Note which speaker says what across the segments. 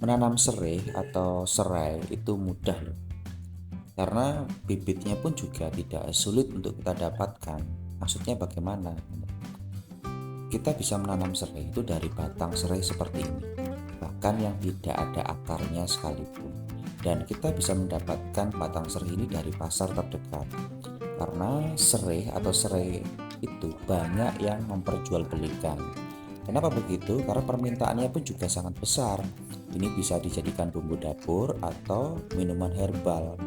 Speaker 1: Menanam serai atau serai itu mudah loh, karena bibitnya pun juga tidak sulit untuk kita dapatkan. Maksudnya bagaimana? Kita bisa menanam serai itu dari batang serai seperti ini, bahkan yang tidak ada akarnya sekalipun. Dan kita bisa mendapatkan batang serai ini dari pasar terdekat, karena serai atau serai itu banyak yang memperjualbelikan. Kenapa begitu? Karena permintaannya pun juga sangat besar. Ini bisa dijadikan bumbu dapur atau minuman herbal.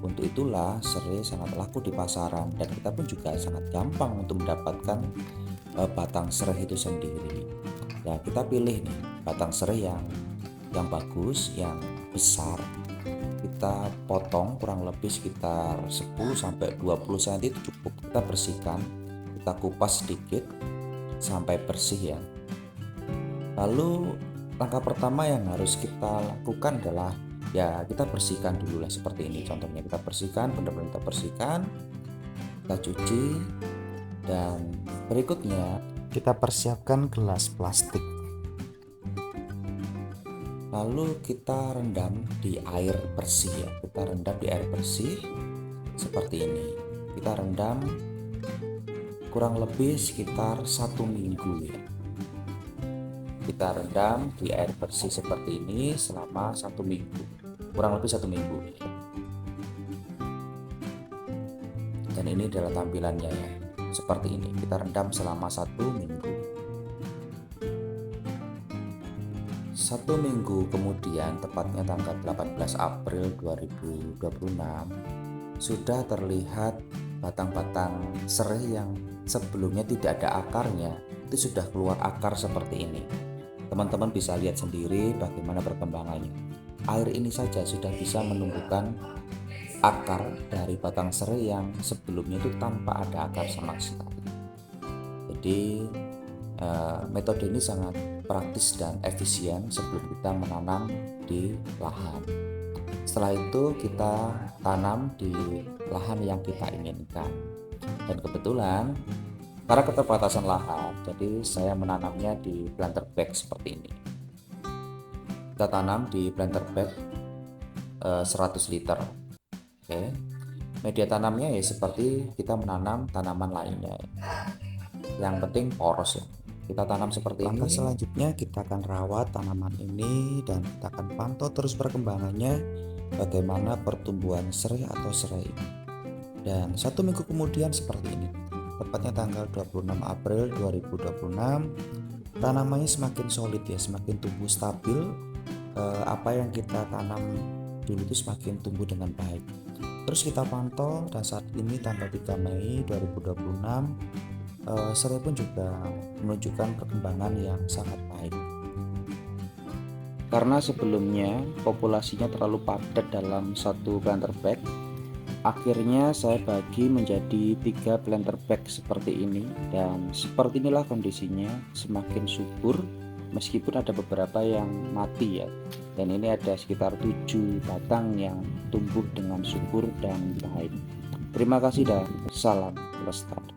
Speaker 1: Untuk itulah serai sangat laku di pasaran, dan kita pun juga sangat gampang untuk mendapatkan batang serai itu sendiri. Ya, kita pilih nih batang serai yang bagus, yang besar. Kita potong kurang lebih sekitar 10 sampai 20 cm itu cukup. Kita bersihkan, kita kupas sedikit sampai bersih ya. Lalu langkah pertama yang harus kita lakukan adalah ya kita bersihkan dulu lah, seperti ini contohnya. Kita bersihkan, benar-benar kita bersihkan, kita cuci, dan berikutnya kita persiapkan gelas plastik. Lalu kita rendam di air bersih ya. Kita rendam di air bersih seperti ini. Kita rendam kurang lebih sekitar 1 minggu ya. Kita rendam di air bersih seperti ini selama 1 minggu, kurang lebih 1 minggu. Dan ini adalah tampilannya ya, seperti ini. Kita rendam selama 1 minggu. 1 minggu kemudian, tepatnya tanggal 18 April 2026, sudah terlihat batang-batang serai yang sebelumnya tidak ada akarnya, itu sudah keluar akar seperti ini. Teman-teman bisa lihat sendiri bagaimana perkembangannya. Air ini saja sudah bisa menumbuhkan akar dari batang serai yang sebelumnya itu tanpa ada akar sama sekali. Jadi metode ini sangat praktis dan efisien sebelum kita menanam di lahan. Setelah itu kita tanam di lahan yang kita inginkan. Dan kebetulan karena keterbatasan lahan, jadi saya menanamnya di planter bag seperti ini. Kita tanam di planter bag 100 liter. Oke. Media tanamnya ya seperti kita menanam tanaman lainnya. Yang penting poros ya. Kita tanam seperti ini. Langkah selanjutnya kita akan rawat tanaman ini dan kita akan pantau terus perkembangannya, bagaimana pertumbuhan serai atau serai ini. Dan 1 minggu kemudian seperti ini, tepatnya tanggal 26 April 2026, tanamannya semakin solid ya, semakin tumbuh stabil. Apa yang kita tanam dulu itu semakin tumbuh dengan baik. Terus kita pantau, dan saat ini tanggal 3 Mei 2026, serai pun juga menunjukkan perkembangan yang sangat baik. Karena sebelumnya populasinya terlalu padat dalam satu planter bag, akhirnya saya bagi menjadi 3 planter bag seperti ini, dan seperti inilah kondisinya, semakin subur meskipun ada beberapa yang mati ya. Dan ini ada sekitar 7 batang yang tumbuh dengan subur dan baik. Terima kasih dan salam lestari.